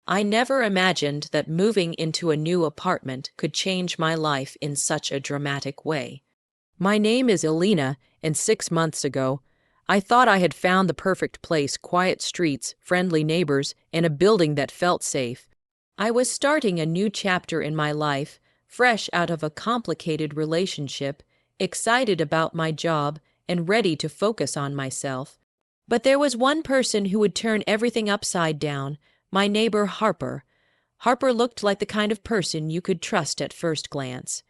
I never imagined that moving into a new apartment could change my life in such a dramatic way. My name is Elena, and 6 months ago, I thought I had found the perfect place: quiet streets, friendly neighbors, and a building that felt safe. I was starting a new chapter in my life, fresh out of a complicated relationship, excited about my job, and ready to focus on myself. But there was one person who would turn everything upside down: my neighbor Harper. Harper looked like the kind of person you could trust at first glance.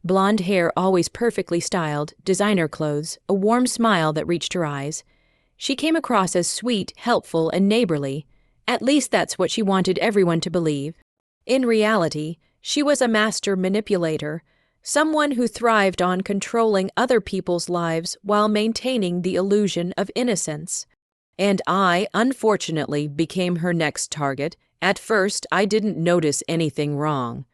Blonde hair always perfectly styled, designer clothes, a warm smile that reached her eyes. She came across as sweet, helpful, and neighborly. At least that's what she wanted everyone to believe. In reality, she was a master manipulator, someone who thrived on controlling other people's lives while maintaining the illusion of innocence. And I, unfortunately, became her next target. At first, I didn't notice anything wrong.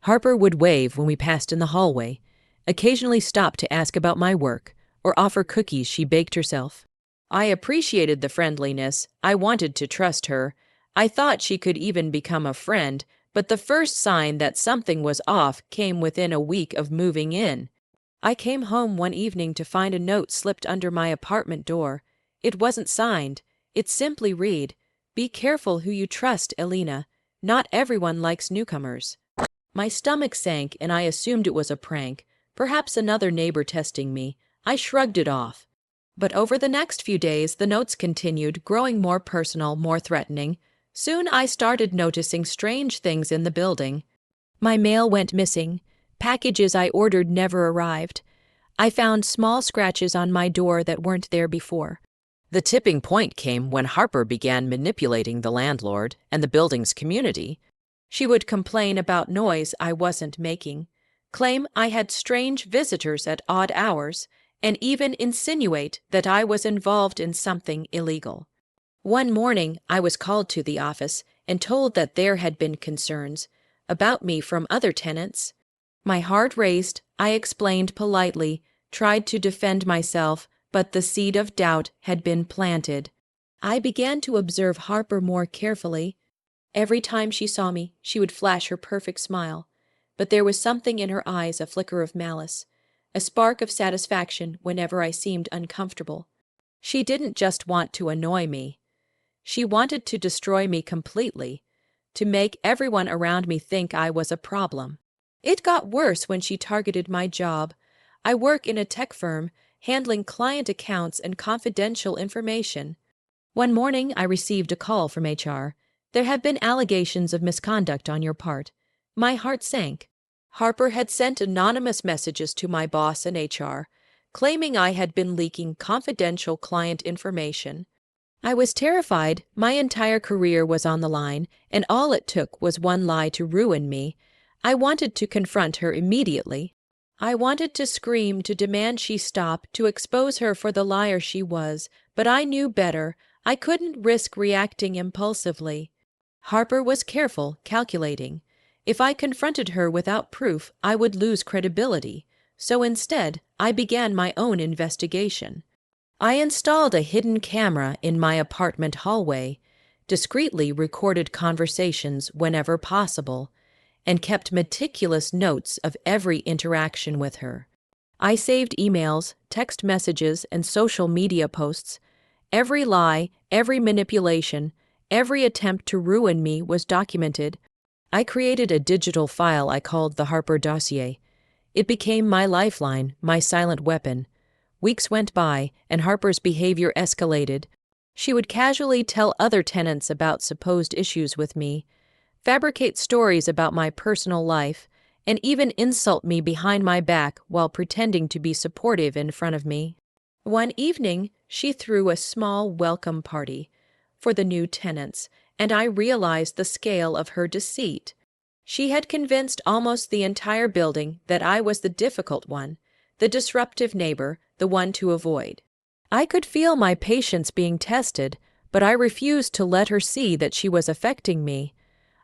Harper would wave when we passed in the hallway, occasionally stop to ask about my work, or offer cookies she baked herself. I appreciated the friendliness. I wanted to trust her. I thought she could even become a friend, but the first sign that something was off came within a week of moving in. I came home one evening to find a note slipped under my apartment door. It wasn't signed. It simply read, "Be careful who you trust, Elena. Not everyone likes newcomers." My stomach sank and I assumed it was a prank, perhaps another neighbor testing me. I shrugged it off. But over the next few days, the notes continued, growing more personal, more threatening. Soon I started noticing strange things in the building. My mail went missing. Packages I ordered never arrived. I found small scratches on my door that weren't there before. The tipping point came when Harper began manipulating the landlord and the building's community. She would complain about noise I wasn't making, claim I had strange visitors at odd hours, and even insinuate that I was involved in something illegal. One morning, I was called to the office and told that there had been concerns about me from other tenants. My heart raced. I explained politely, tried to defend myself, but the seed of doubt had been planted. I began to observe Harper more carefully. Every time she saw me, she would flash her perfect smile, but there was something in her eyes, a flicker of malice, a spark of satisfaction whenever I seemed uncomfortable. She didn't just want to annoy me. She wanted to destroy me completely, to make everyone around me think I was a problem. It got worse when she targeted my job. I work in a tech firm, handling client accounts and confidential information. One morning, I received a call from HR. "There have been allegations of misconduct on your part." My heart sank. Harper had sent anonymous messages to my boss in HR, claiming I had been leaking confidential client information. I was terrified. My entire career was on the line, and all it took was one lie to ruin me. I wanted to confront her immediately. I wanted to scream, to demand she stop, to expose her for the liar she was, but I knew better. I couldn't risk reacting impulsively. Harper was careful, calculating. If I confronted her without proof, I would lose credibility. So instead, I began my own investigation. I installed a hidden camera in my apartment hallway, discreetly recorded conversations whenever possible, and kept meticulous notes of every interaction with her. I saved emails, text messages, and social media posts. Every lie, every manipulation, every attempt to ruin me was documented. I created a digital file I called the Harper dossier. It became my lifeline, my silent weapon. Weeks went by, and Harper's behavior escalated. She would casually tell other tenants about supposed issues with me, fabricate stories about my personal life, and even insult me behind my back while pretending to be supportive in front of me. One evening, she threw a small welcome party for the new tenants, and I realized the scale of her deceit. She had convinced almost the entire building that I was the difficult one, the disruptive neighbor, the one to avoid. I could feel my patience being tested, but I refused to let her see that she was affecting me.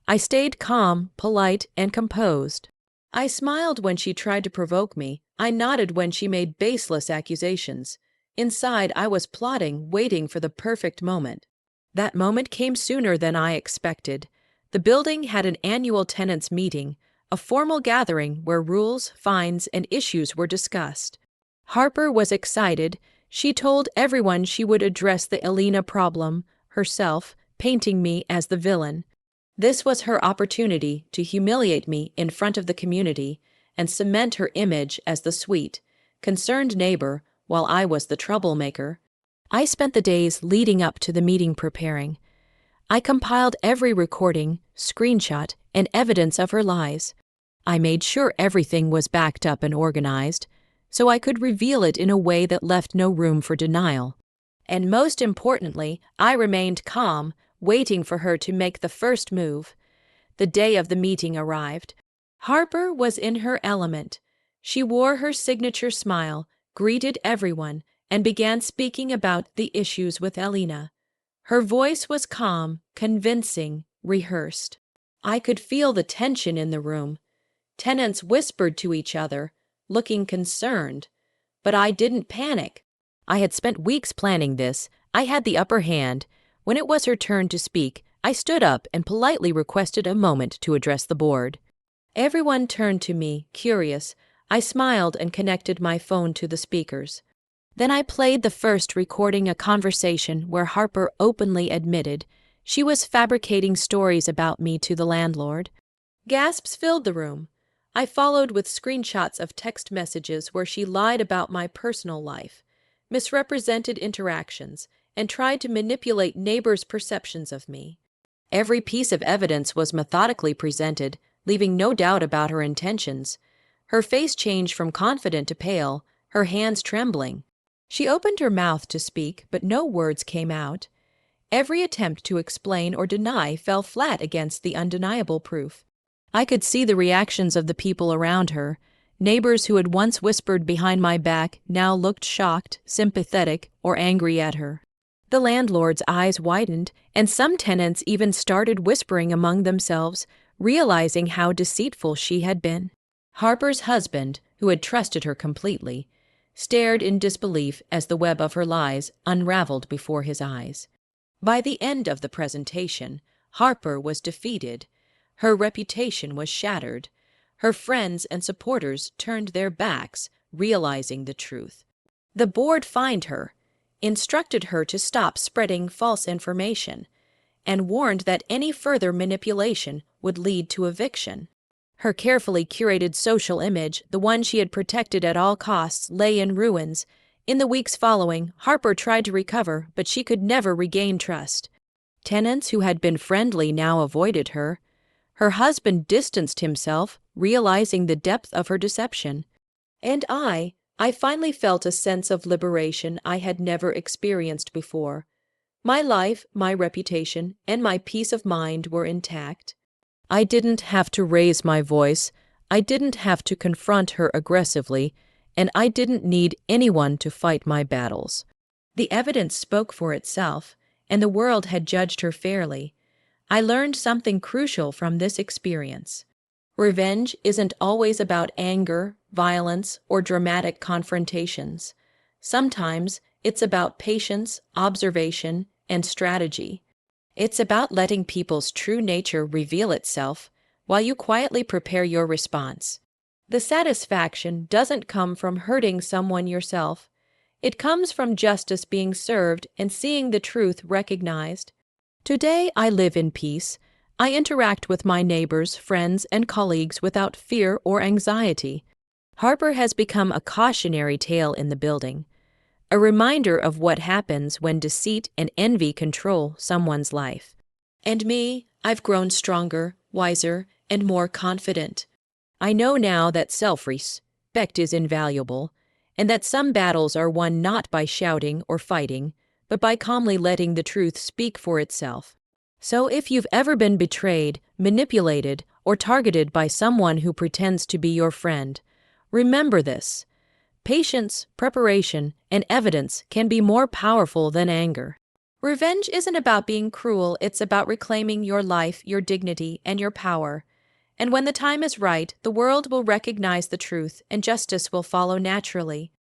I stayed calm, polite, and composed. I smiled when she tried to provoke me. I nodded when she made baseless accusations. Inside, I was plotting, waiting for the perfect moment. That moment came sooner than I expected. The building had an annual tenants meeting, a formal gathering where rules, fines, and issues were discussed. Harper was excited. She told everyone she would address the Elena problem herself, painting me as the villain. This was her opportunity to humiliate me in front of the community and cement her image as the sweet, concerned neighbor while I was the troublemaker. I spent the days leading up to the meeting preparing. I compiled every recording, screenshot, and evidence of her lies. I made sure everything was backed up and organized, so I could reveal it in a way that left no room for denial. And most importantly, I remained calm, waiting for her to make the first move. The day of the meeting arrived. Harper was in her element. She wore her signature smile, greeted everyone, and began speaking about the issues with Elena. Her voice was calm, convincing, rehearsed. I could feel the tension in the room. Tenants whispered to each other, looking concerned. But I didn't panic. I had spent weeks planning this. I had the upper hand. When it was her turn to speak, I stood up and politely requested a moment to address the board. Everyone turned to me, curious. I smiled and connected my phone to the speakers. Then I played the first recording, a conversation where Harper openly admitted she was fabricating stories about me to the landlord. Gasps filled the room. I followed with screenshots of text messages where she lied about my personal life, misrepresented interactions, and tried to manipulate neighbors' perceptions of me. Every piece of evidence was methodically presented, leaving no doubt about her intentions. Her face changed from confident to pale, her hands trembling. She opened her mouth to speak, but no words came out. Every attempt to explain or deny fell flat against the undeniable proof. I could see the reactions of the people around her. Neighbors who had once whispered behind my back now looked shocked, sympathetic, or angry at her. The landlord's eyes widened, and some tenants even started whispering among themselves, realizing how deceitful she had been. Harper's husband, who had trusted her completely, stared in disbelief as the web of her lies unraveled before his eyes. By the end of the presentation, Harper was defeated. Her reputation was shattered. Her friends and supporters turned their backs, realizing the truth. The board fined her, instructed her to stop spreading false information, and warned that any further manipulation would lead to eviction. Her carefully curated social image, the one she had protected at all costs, lay in ruins. In the weeks following, Harper tried to recover, but she could never regain trust. Tenants who had been friendly now avoided her. Her husband distanced himself, realizing the depth of her deception. And I finally felt a sense of liberation I had never experienced before. My life, my reputation, and my peace of mind were intact. I didn't have to raise my voice, I didn't have to confront her aggressively, and I didn't need anyone to fight my battles. The evidence spoke for itself, and the world had judged her fairly. I learned something crucial from this experience. Revenge isn't always about anger, violence, or dramatic confrontations. Sometimes it's about patience, observation, and strategy. It's about letting people's true nature reveal itself while you quietly prepare your response. The satisfaction doesn't come from hurting someone yourself. It comes from justice being served and seeing the truth recognized. Today I live in peace. I interact with my neighbors, friends, and colleagues without fear or anxiety. Harper has become a cautionary tale in the building, a reminder of what happens when deceit and envy control someone's life. And me, I've grown stronger, wiser, and more confident. I know now that self-respect is invaluable, and that some battles are won not by shouting or fighting, but by calmly letting the truth speak for itself. So if you've ever been betrayed, manipulated, or targeted by someone who pretends to be your friend, remember this. Patience, preparation, and evidence can be more powerful than anger. Revenge isn't about being cruel, it's about reclaiming your life, your dignity, and your power. And when the time is right, the world will recognize the truth and justice will follow naturally.